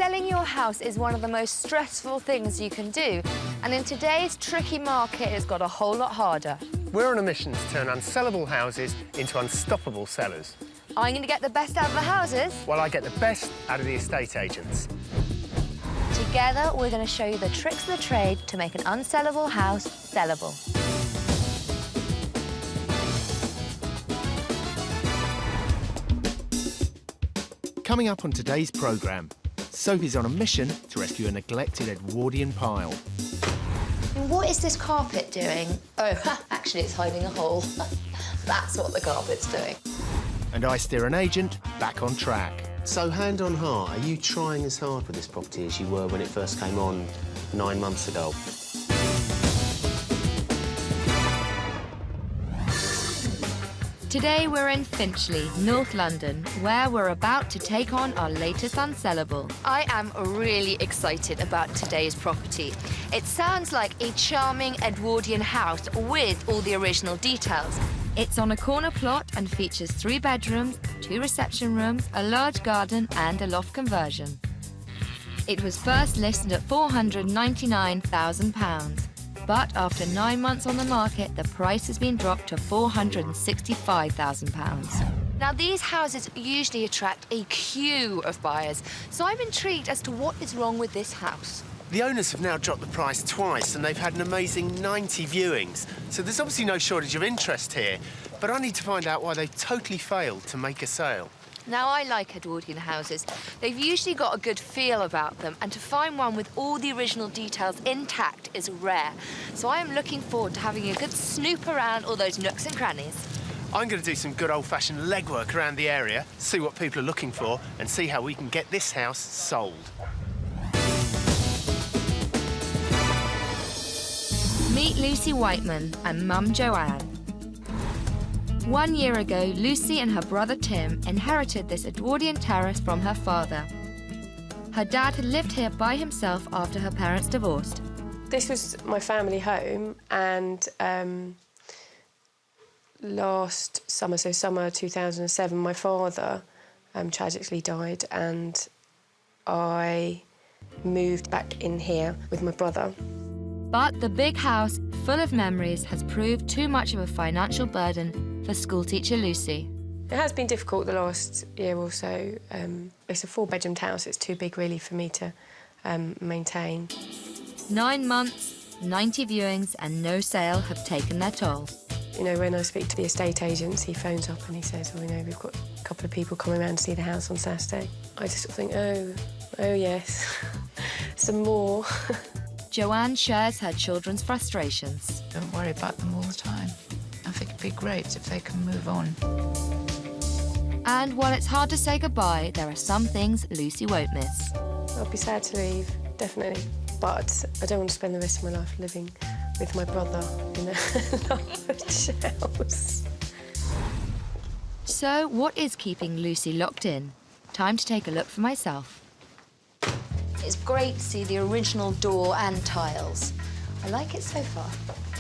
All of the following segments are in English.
Selling your house is one of the most stressful things you can do, and in today's tricky market, it's got a whole lot harder. We're on a mission to turn unsellable houses into unstoppable sellers. I'm going to get the best out of the houses. While I get the best out of the estate agents. Together, we're going to show you the tricks of the trade to make an unsellable house sellable. Coming up on today's programme, Sophie's on a mission to rescue a neglected Edwardian pile. What is this carpet doing? Oh, actually, it's hiding a hole. That's what the carpet's doing. And I steer an agent back on track. So, hand on heart, are you trying as hard with this property as you were when it first came on 9 months ago? Today we're in Finchley, North London, where we're about to take on our latest unsellable. I am really excited about today's property. It sounds like a charming Edwardian house with all the original details. It's on a corner plot and features 3 bedrooms, 2 reception rooms, a large garden and a loft conversion. It was first listed at £499,000. But after 9 months on the market, the price has been dropped to £465,000. Now, these houses usually attract a queue of buyers, so I'm intrigued as to what is wrong with this house. The owners have now dropped the price twice and they've had an amazing 90 viewings. So there's obviously no shortage of interest here, but I need to find out why they've totally failed to make a sale. Now, I like Edwardian houses. They've usually got a good feel about them, and to find one with all the original details intact is rare. So I am looking forward to having a good snoop around all those nooks and crannies. I'm going to do some good old-fashioned legwork around the area, see what people are looking for, and see how we can get this house sold. Meet Lucy Whiteman and Mum Joanne. 1 year ago, Lucy and her brother Tim inherited this Edwardian terrace from her father. Her dad had lived here by himself after her parents divorced. This was my family home, and last summer, so summer 2007, my father tragically died, and I moved back in here with my brother. But the big house, full of memories, has proved too much of a financial burden for schoolteacher Lucy. It has been difficult the last year or so. It's a 4-bedroomed house. It's too big, really, for me to maintain. 9 months, 90 viewings and no sale have taken their toll. You know, when I speak to the estate agents, he phones up and he says, well, you know, we've got a couple of people coming around to see the house on Saturday. I just sort of think, oh yes, some more. Joanne shares her children's frustrations. Don't worry about them all the time. I think it'd be great if they can move on. And while it's hard to say goodbye, there are some things Lucy won't miss. I'll be sad to leave, definitely. But I don't want to spend the rest of my life living with my brother in a large house. So what is keeping Lucy locked in? Time to take a look for myself. It's great to see the original door and tiles. I like it so far.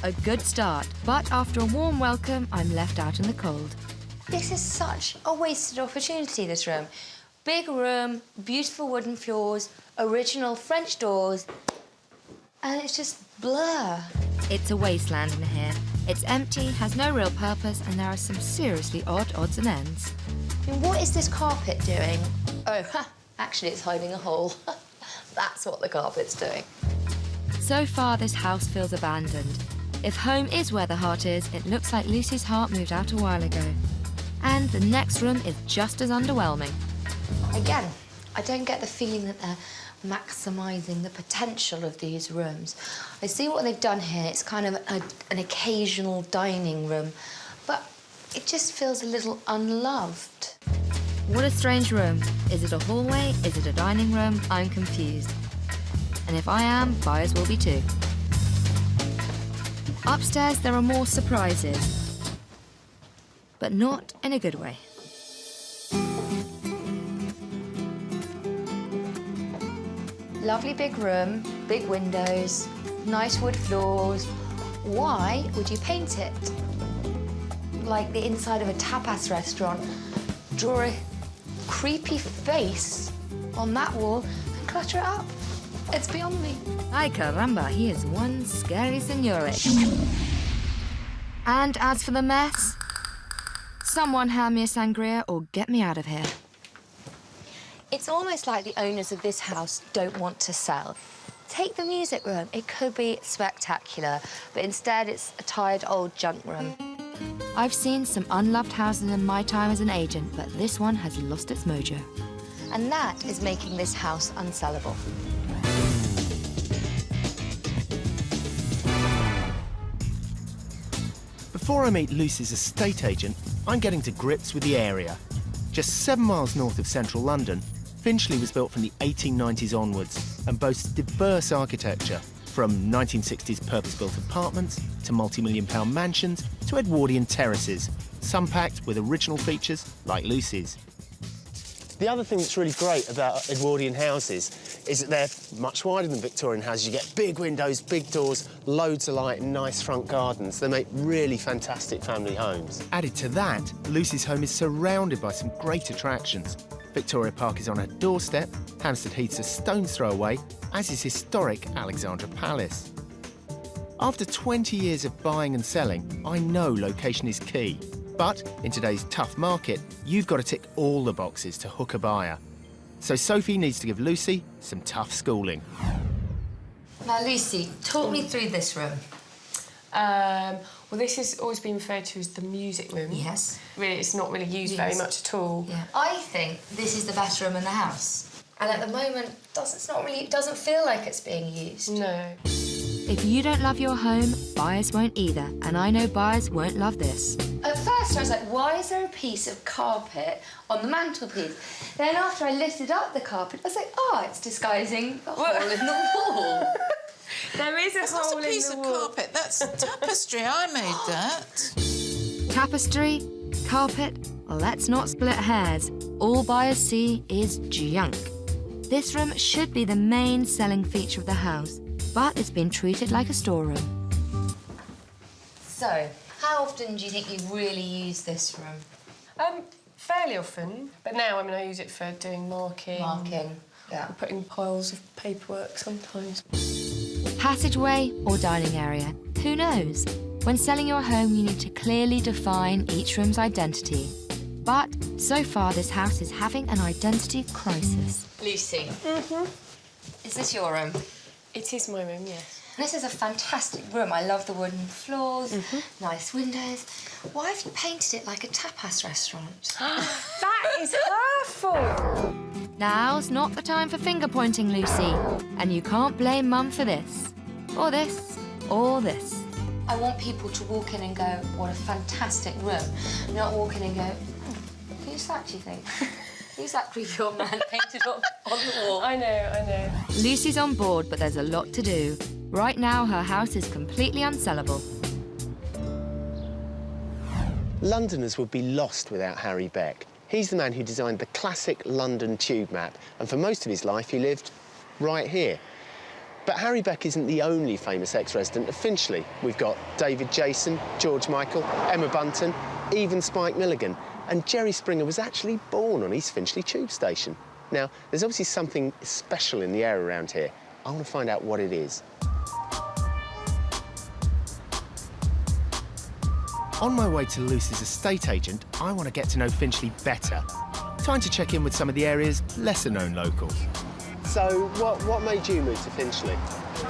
A good start, but after a warm welcome, I'm left out in the cold. This is such a wasted opportunity, this room. Big room, beautiful wooden floors, original French doors, and it's just blur. It's a wasteland in here. It's empty, has no real purpose, and there are some seriously odd odds and ends. And what is this carpet doing? Oh, actually, it's hiding a hole. That's what the carpet's doing. So far, this house feels abandoned. If home is where the heart is, it looks like Lucy's heart moved out a while ago. And the next room is just as underwhelming. Again, I don't get the feeling that they're maximising the potential of these rooms. I see what they've done here. It's kind of an occasional dining room, but it just feels a little unloved. What a strange room. Is it a hallway? Is it a dining room? I'm confused. And if I am, buyers will be too. Upstairs, there are more surprises, but not in a good way. Lovely big room, big windows, nice wood floors. Why would you paint it? Like the inside of a tapas restaurant. Draw a creepy face on that wall and clutter it up. It's beyond me. Ay caramba, he is one scary signore. And as for the mess, someone hand me a sangria or get me out of here. It's almost like the owners of this house don't want to sell. Take the music room. It could be spectacular, but instead it's a tired old junk room. I've seen some unloved houses in my time as an agent, but this one has lost its mojo. And that is making this house unsellable. Before I meet Lucy's estate agent, I'm getting to grips with the area. Just 7 miles north of central London, Finchley was built from the 1890s onwards and boasts diverse architecture, from 1960s purpose-built apartments to multi-million-pound mansions to Edwardian terraces, some packed with original features like Lucy's. The other thing that's really great about Edwardian houses is that they're much wider than Victorian houses. You get big windows, big doors, loads of light and nice front gardens. They make really fantastic family homes. Added to that, Lucy's home is surrounded by some great attractions. Victoria Park is on her doorstep, Hampstead Heath's a stone's throw away, as is historic Alexandra Palace. After 20 years of buying and selling, I know location is key. But in today's tough market, you've got to tick all the boxes to hook a buyer. So Sofie needs to give Lucy some tough schooling. Now, Lucy, talk me through this room. Well, this has always been referred to as the music room. Yes. Really, it's not really used very much at all. Yeah. I think this is the best room in the house. And at the moment, it doesn't feel like it's being used. No. If you don't love your home, buyers won't either, and I know buyers won't love this. At first, I was like, why is there a piece of carpet on the mantelpiece? Then after I lifted up the carpet, I was like, oh, it's disguising a hole in the wall. There is a That's hole not a piece in of the wall. carpet. That's tapestry. I made that. Tapestry, carpet, let's not split hairs. All buyers see is junk. This room should be the main selling feature of the house, but it's been treated like a storeroom. So, how often do you think you really use this room? Fairly often, but now, I use it for doing marking. Yeah. Putting piles of paperwork sometimes. Passageway or dining area, who knows? When selling your home, you need to clearly define each room's identity. But so far, this house is having an identity crisis. Lucy. Is this your room? It is my room, yes. This is a fantastic room. I love the wooden floors, nice windows. Why have you painted it like a tapas restaurant? That is her fault! Now's not the time for finger-pointing, Lucy. And you can't blame Mum for this. Or this. Or this. I want people to walk in and go, what a fantastic room. Not walk in and go, who's that, do you think? Who's that creepy old man painted on the wall? I know. Lucy's on board, but there's a lot to do. Right now, her house is completely unsellable. Londoners would be lost without Harry Beck. He's the man who designed the classic London tube map, and for most of his life he lived right here. But Harry Beck isn't the only famous ex-resident of Finchley. We've got David Jason, George Michael, Emma Bunton, even Spike Milligan. And Jerry Springer was actually born on East Finchley tube station. Now, there's obviously something special in the air around here. I want to find out what it is. On my way to Lucy's estate agent, I want to get to know Finchley better. Time to check in with some of the area's lesser-known locals. So, what made you move to Finchley?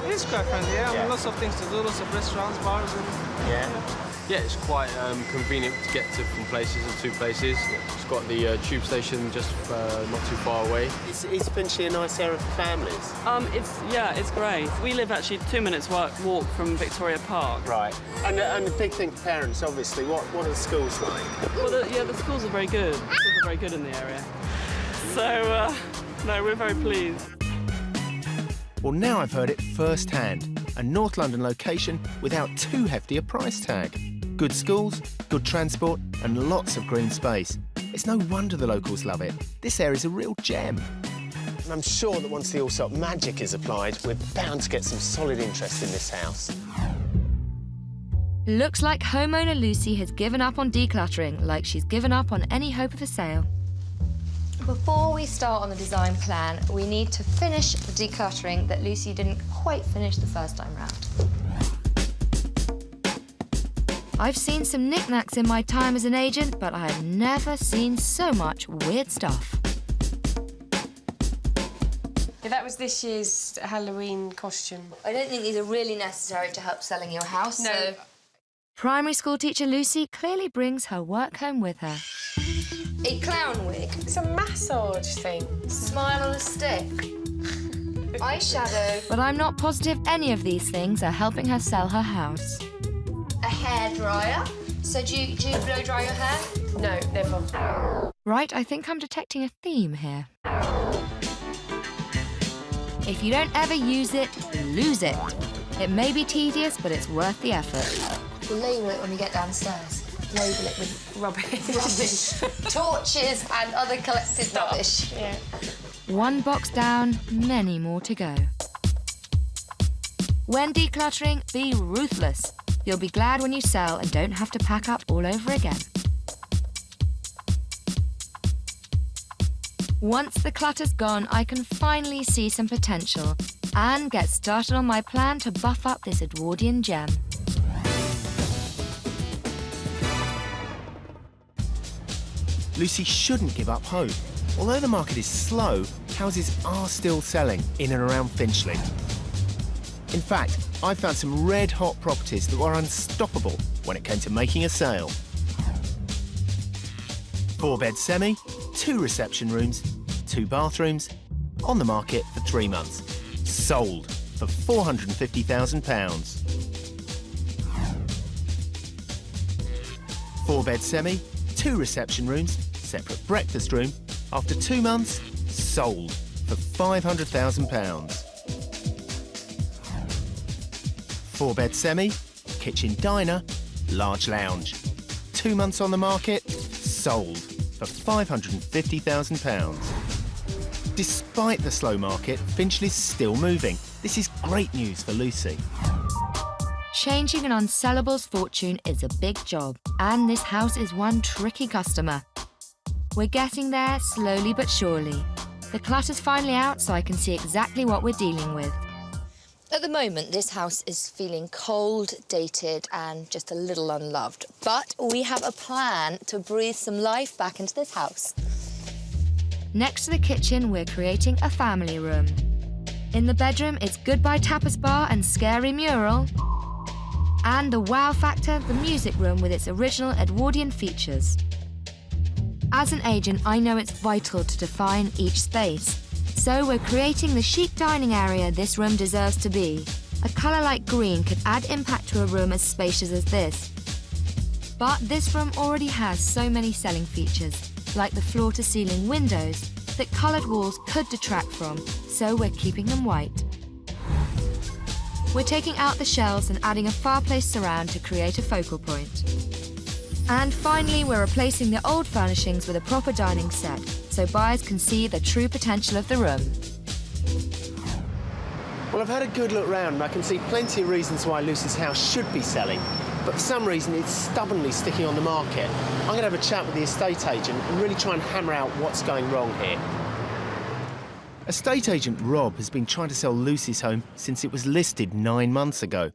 It's quite friendly, yeah. I mean, lots of things to do, lots of restaurants, bars, and... Yeah, it's quite convenient to get to from places and to places. It's got the tube station just not too far away. Is Finchley a nice area for families? It's great. We live actually 2 minutes walk from Victoria Park. Right. And the big thing for parents, obviously, what are the schools like? Well, the schools are very good. The schools are very good in the area. So, no, we're very pleased. Well, now I've heard it firsthand. A North London location without too hefty a price tag. Good schools, good transport, and lots of green space. It's no wonder the locals love it. This area's a real gem. And I'm sure that once the Allsopp magic is applied, we're bound to get some solid interest in this house. Looks like homeowner Lucy has given up on decluttering, like she's given up on any hope of a sale. Before we start on the design plan, we need to finish the decluttering that Lucy didn't quite finish the first time round. I've seen some knickknacks in my time as an agent, but I have never seen so much weird stuff. Yeah, that was this year's Halloween costume. I don't think these are really necessary to help selling your house, No. so... Primary school teacher Lucy clearly brings her work home with her. A clown wig, It's a massage thing. smile on a stick, eyeshadow, But I'm not positive any of these things are helping her sell her house. a hairdryer. So do you blow dry your hair? No, never. Right, I think I'm detecting a theme here. If you don't ever use it, lose it. It may be tedious, but it's worth the effort. We'll label it when we get downstairs. Label it with Rubbish. torches and other collected rubbish. Yeah. One box down, many more to go. When decluttering, be ruthless. You'll be glad when you sell and don't have to pack up all over again. Once the clutter's gone, I can finally see some potential and get started on my plan to buff up this Edwardian gem. Lucy shouldn't give up hope. Although the market is slow, houses are still selling in and around Finchley. In fact, I found some red-hot properties that were unstoppable when it came to making a sale. 4-bed semi, 2 reception rooms, 2 bathrooms, on the market for 3 months. Sold for £450,000. 4-bed semi, 2 reception rooms, separate breakfast room. After 2 months, sold for £500,000. 4-bed semi, kitchen diner, large lounge. 2 months on the market, sold for £550,000. Despite the slow market, Finchley's still moving. This is great news for Lucy. Changing an unsellable's fortune is a big job, and this house is one tricky customer. We're getting there slowly but surely. The clutter's finally out, so I can see exactly what we're dealing with. At the moment, this house is feeling cold, dated, and just a little unloved. But we have a plan to breathe some life back into this house. Next to the kitchen, we're creating a family room. In the bedroom, it's goodbye tapas bar and scary mural. And the wow factor, the music room with its original Edwardian features. As an agent, I know it's vital to define each space. So we're creating the chic dining area this room deserves to be. A colour like green could add impact to a room as spacious as this. But this room already has so many selling features, like the floor-to-ceiling windows, that coloured walls could detract from, so we're keeping them white. We're taking out the shelves and adding a fireplace surround to create a focal point. And finally, we're replacing the old furnishings with a proper dining set, so buyers can see the true potential of the room. Well, I've had a good look round and I can see plenty of reasons why Lucy's house should be selling, but for some reason it's stubbornly sticking on the market. I'm going to have a chat with the estate agent and really try and hammer out what's going wrong here. Estate agent Rob has been trying to sell Lucy's home since it was listed 9 months ago.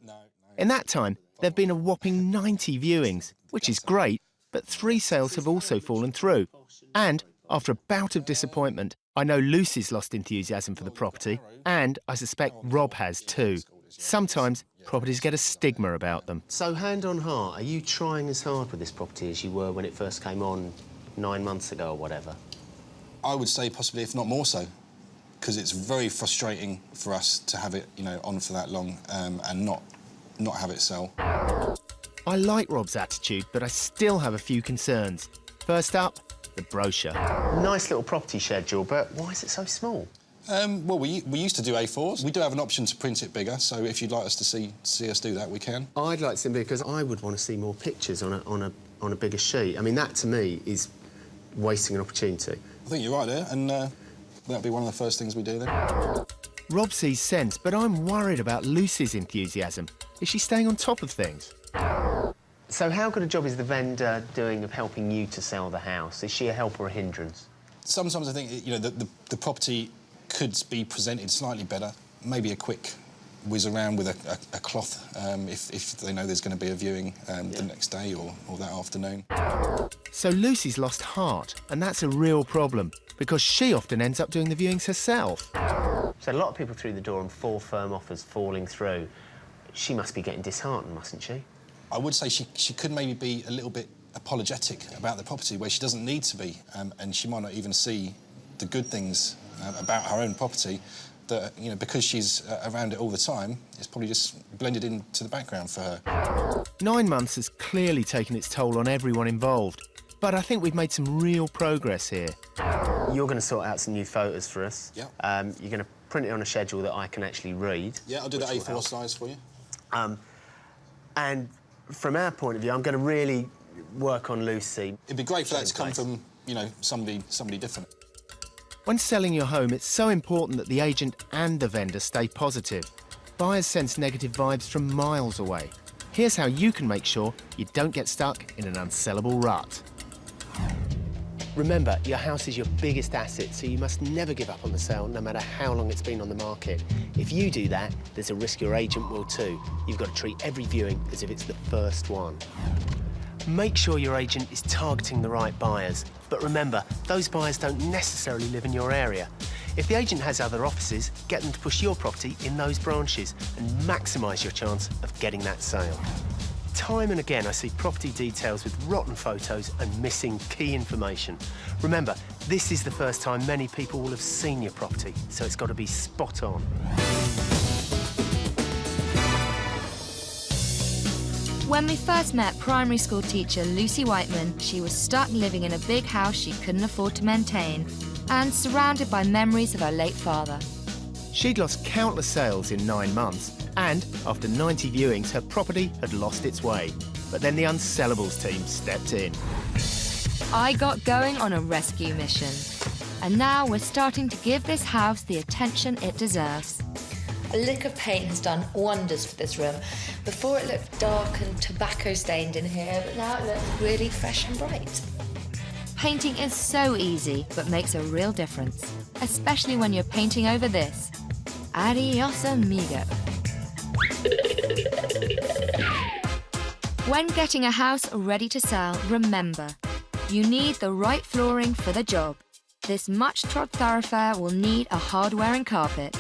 In that time, there have been a whopping 90 viewings, which is great, but 3 sales have also fallen through. And after a bout of disappointment, I know Lucy's lost enthusiasm for the property, and I suspect Rob has too. Sometimes properties get a stigma about them. So, hand on heart, are you trying as hard with this property as you were when it first came on 9 months ago or whatever? I would say possibly, if not more so, because it's very frustrating for us to have it, on for that long and not have it sell. I like Rob's attitude, but I still have a few concerns. First up, the brochure. Nice little property schedule, but why is it so small? Well, we used to do A4s. We do have an option to print it bigger, so if you'd like us to see us do that, we can. I'd like to see it because I would want to see more pictures on a bigger sheet. I mean, that to me is wasting an opportunity. I think you're right there, and that'll be one of the first things we do then. Rob sees sense, but I'm worried about Lucy's enthusiasm. Is she staying on top of things? So how good a job is the vendor doing of helping you to sell the house? Is she a help or a hindrance? Sometimes I think, you know, the property could be presented slightly better, maybe a quick whiz around with a cloth if they know there's going to be a viewing the next day or that afternoon. So Lucy's lost heart, and that's a real problem, because she often ends up doing the viewings herself. So a lot of people through the door and 4 firm offers falling through. She must be getting disheartened, mustn't she? I would say she could maybe be a little bit apologetic about the property, where she doesn't need to be, and she might not even see the good things about her own property, that, you know, because she's around it all the time, it's probably just blended into the background for her. 9 months has clearly taken its toll on everyone involved, but I think we've made some real progress here. You're going to sort out some new photos for us. Yeah. You're going to print it on a schedule that I can actually read. Yeah, I'll do the A4 size for you. And from our point of view, I'm going to really work on Lucy. It'd be great for that to come from, you know, somebody different. When selling your home, it's so important that the agent and the vendor stay positive. Buyers sense negative vibes from miles away. Here's how you can make sure you don't get stuck in an unsellable rut. Remember, your house is your biggest asset, so you must never give up on the sale, no matter how long it's been on the market. If you do that, there's a risk your agent will too. You've got to treat every viewing as if it's the first one. Make sure your agent is targeting the right buyers. But remember, those buyers don't necessarily live in your area. If the agent has other offices, get them to push your property in those branches and maximise your chance of getting that sale. Time and again, I see property details with rotten photos and missing key information. Remember, this is the first time many people will have seen your property, so it's got to be spot on. When we first met primary school teacher Lucy Whiteman, she was stuck living in a big house she couldn't afford to maintain and surrounded by memories of her late father. She'd lost countless sales in 9 months, and after 90 viewings, her property had lost its way. But then the Unsellables team stepped in. I got going on a rescue mission, and now we're starting to give this house the attention it deserves. A lick of paint has done wonders for this room. Before it looked dark and tobacco-stained in here, but now it looks really fresh and bright. Painting is so easy, but makes a real difference, especially when you're painting over this. Adios, amigo. When getting a house ready to sell, remember, you need the right flooring for the job. This much-trod thoroughfare will need a hard-wearing carpet.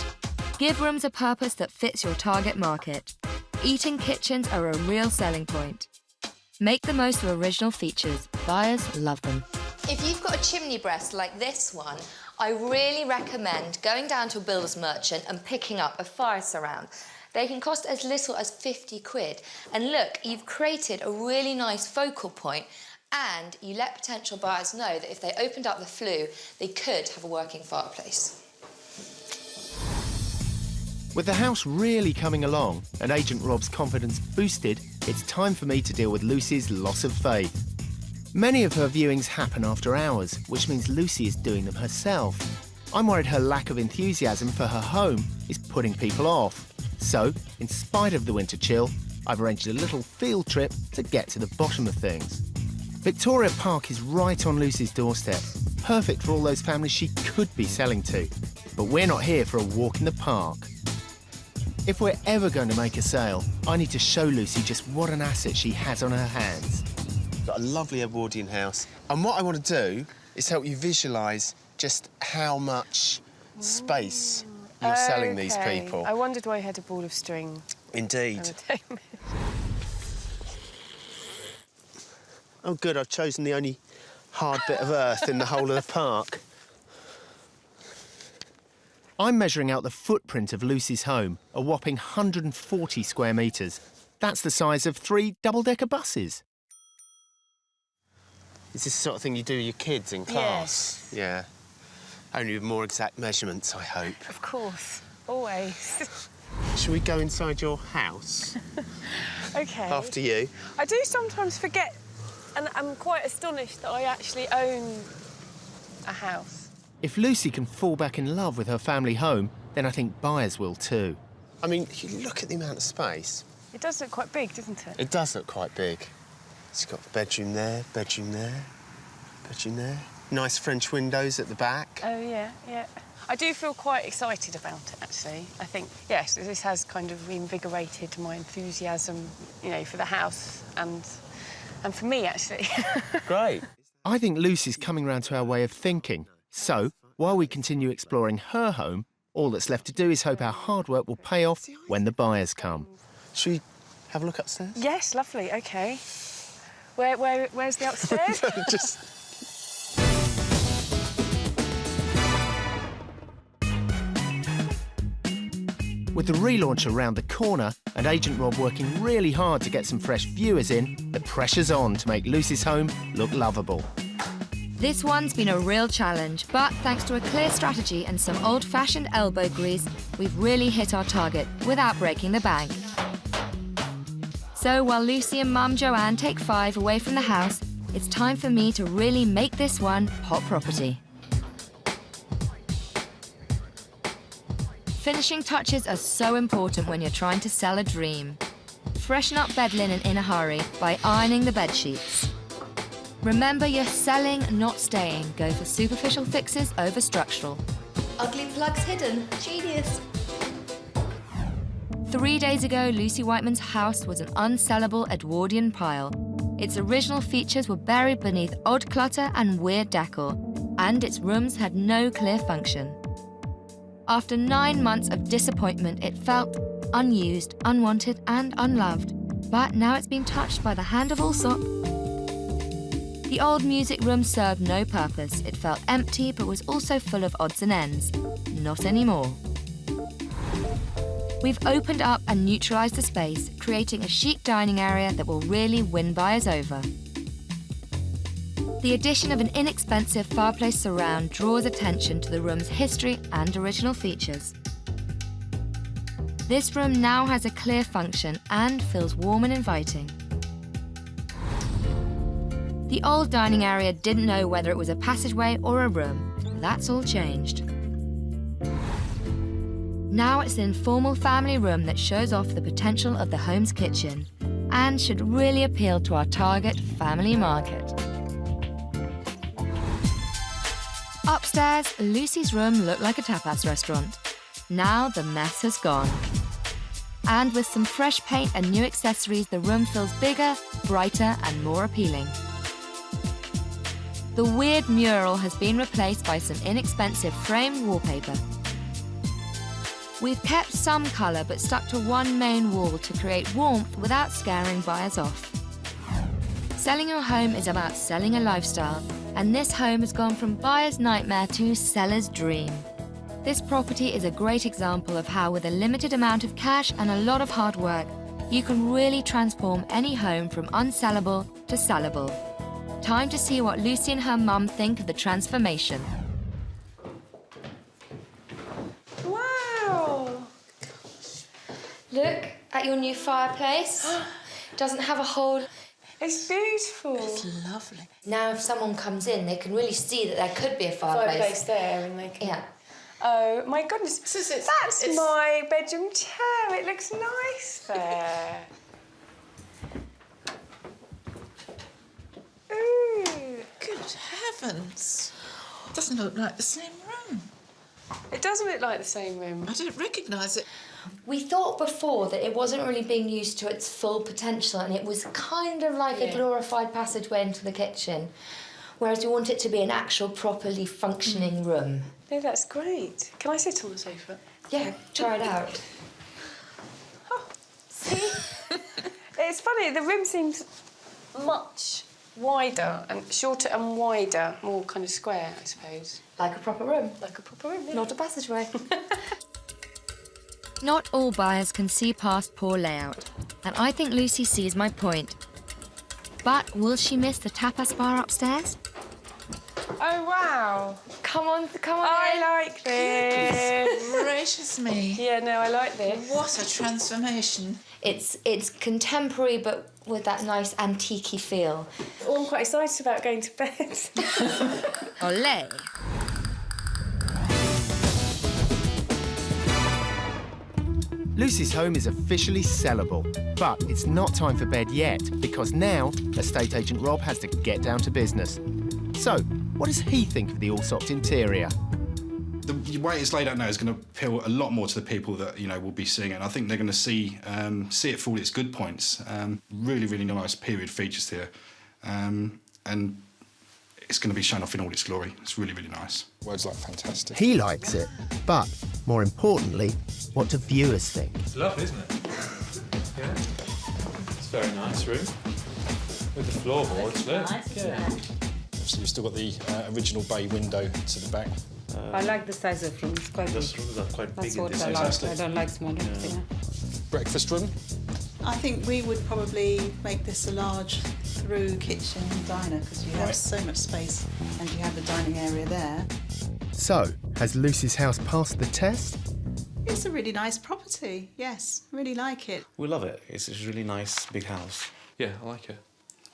Give rooms a purpose that fits your target market. Eating kitchens are a real selling point. Make the most of original features. Buyers love them. If you've got a chimney breast like this one, I really recommend going down to a builder's merchant and picking up a fire surround. They can cost as little as 50 quid. And look, you've created a really nice focal point, and you let potential buyers know that if they opened up the flue, they could have a working fireplace. With the house really coming along and Agent Rob's confidence boosted, it's time for me to deal with Lucy's loss of faith. Many of her viewings happen after hours, which means Lucy is doing them herself. I'm worried her lack of enthusiasm for her home is putting people off. So, in spite of the winter chill, I've arranged a little field trip to get to the bottom of things. Victoria Park is right on Lucy's doorstep, perfect for all those families she could be selling to. But we're not here for a walk in the park. If we're ever going to make a sale, I need to show Lucy just what an asset she has on her hands. Got a lovely Edwardian house. And what I want to do is help you visualise just how much space you're selling these people. I wondered why you had a ball of string. Indeed. Oh, good, I've chosen the only hard bit of earth in the whole of the park. I'm measuring out the footprint of Lucy's home, a whopping 140 square metres. That's the size of 3 double-decker buses. Is this the sort of thing you do with your kids in class? Yes. Yeah. Only with more exact measurements, I hope. Of course, always. Shall we go inside your house? OK. After you. I do sometimes forget, and I'm quite astonished that I actually own a house. If Lucy can fall back in love with her family home, then I think buyers will too. I mean, if you look at the amount of space... It does look quite big, doesn't it? It does look quite big. It's got bedroom there, bedroom there, bedroom there. Nice French windows at the back. Oh, yeah, yeah. I do feel quite excited about it, actually. I think, yes, this has kind of reinvigorated my enthusiasm, you know, for the house and for me, actually. Great. I think Lucy's coming round to our way of thinking. So, while we continue exploring her home, all that's left to do is hope our hard work will pay off when the buyers come. Should we have a look upstairs? Yes, lovely, OK. Where's the upstairs? Just... With the relaunch around the corner and Agent Rob working really hard to get some fresh viewers in, the pressure's on to make Lucy's home look lovable. This one's been a real challenge, but thanks to a clear strategy and some old-fashioned elbow grease, we've really hit our target without breaking the bank. So while Lucy and Mum Joanne take 5 away from the house, it's time for me to really make this one hot property. Finishing touches are so important when you're trying to sell a dream. Freshen up bed linen in a hurry by ironing the bed sheets. Remember, you're selling, not staying. Go for superficial fixes over structural. Ugly plugs hidden. Genius. 3 days ago, Lucy Whiteman's house was an unsellable Edwardian pile. Its original features were buried beneath odd clutter and weird decor, and its rooms had no clear function. After 9 months of disappointment, it felt unused, unwanted, and unloved. But now it's been touched by the hand of Allsopp. The old music room served no purpose. It felt empty, but was also full of odds and ends. Not anymore. We've opened up and neutralised the space, creating a chic dining area that will really win buyers over. The addition of an inexpensive fireplace surround draws attention to the room's history and original features. This room now has a clear function and feels warm and inviting. The old dining area didn't know whether it was a passageway or a room. That's all changed. Now it's an informal family room that shows off the potential of the home's kitchen and should really appeal to our target family market. Upstairs, Lucy's room looked like a tapas restaurant. Now the mess has gone. And with some fresh paint and new accessories, the room feels bigger, brighter, and more appealing. The weird mural has been replaced by some inexpensive framed wallpaper. We've kept some colour but stuck to one main wall to create warmth without scaring buyers off. Selling your home is about selling a lifestyle, and this home has gone from buyer's nightmare to seller's dream. This property is a great example of how, with a limited amount of cash and a lot of hard work, you can really transform any home from unsellable to sellable. Time to see what Lucy and her mum think of the transformation. Wow! Look at your new fireplace. Doesn't have a hole. It's beautiful. It's lovely. Now if someone comes in, they can really see that there could be a fireplace. Fireplace there, and they can... Yeah. Oh, my goodness. That's it's... my bedroom chair. It looks nice there. Ooh. Good heavens. It doesn't look like the same room. It doesn't look like the same room. I don't recognise it. We thought before that it wasn't really being used to its full potential, and it was kind of like a glorified passageway into the kitchen, whereas we want it to be an actual properly functioning room. No, that's great. Can I sit on the sofa? Yeah, try it out. Oh, see? It's funny, the room seems much wider and shorter and wider, more kind of square, I suppose. Like a proper room. Like a proper room, yeah. Not a passageway. Not all buyers can see past poor layout, and I think Lucy sees my point. But will she miss the tapas bar upstairs? Oh, wow. Come on I like this. Gracious me. Yeah, no, I like this. What a transformation. It's contemporary, but with that nice antique-y feel. Oh, I'm quite excited about going to bed. Olé! Lucy's home is officially sellable, but it's not time for bed yet, because now estate agent Rob has to get down to business. So, What does he think of the Allsopp interior? The way it's laid out now is going to appeal a lot more to the people that will be seeing it. And I think they're going to see it for all its good points. Really, really nice period features here, and it's going to be shown off in all its glory. It's really, really nice. Words like fantastic. He likes it, but more importantly, what do viewers think? It's lovely, isn't it? Yeah, it's a very nice room with the floorboards. Look, yeah. So you've still got the original bay window to the back. I like the size of room. It's quite big. Those rooms are quite big. That's what in I this like. I don't like small rooms. Yeah. Breakfast room. I think we would probably make this a large through kitchen and diner because you have so much space and you have the dining area there. So, has Lucy's house passed the test? It's a really nice property, yes, really like it. We love it. It's a really nice big house. Yeah, I like it.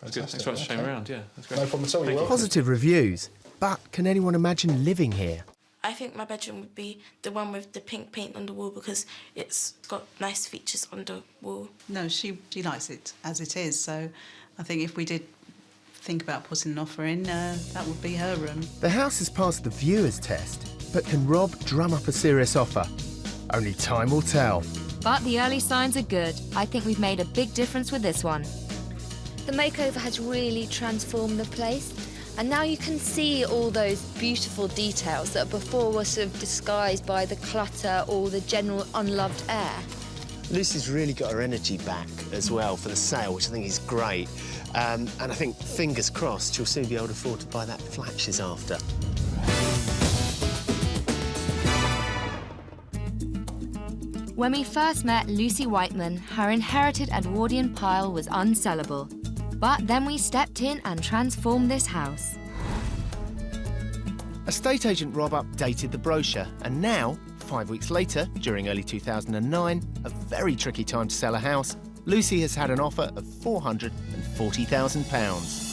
That's good. Thanks for showing me around. Yeah, that's great. No problem at all. You're welcome. Positive reviews, but can anyone imagine living here? I think my bedroom would be the one with the pink paint on the wall because it's got nice features on the wall. No, she likes it as it is, so I think if we did think about putting an offer in, that would be her room. The house has passed the viewers test, but can Rob drum up a serious offer? Only time will tell. But the early signs are good. I think we've made a big difference with this one. The makeover has really transformed the place, and now you can see all those beautiful details that before were sort of disguised by the clutter or the general unloved air. Lucy's really got her energy back as well for the sale, which I think is great. And I think, fingers crossed, she'll soon be able to afford to buy that flat she's after. When we first met Lucy Whiteman, her inherited Edwardian pile was unsellable. But then we stepped in and transformed this house. Estate agent Rob updated the brochure, and now, 5 weeks later, during early 2009, a very tricky time to sell a house, Lucy has had an offer of £440,000.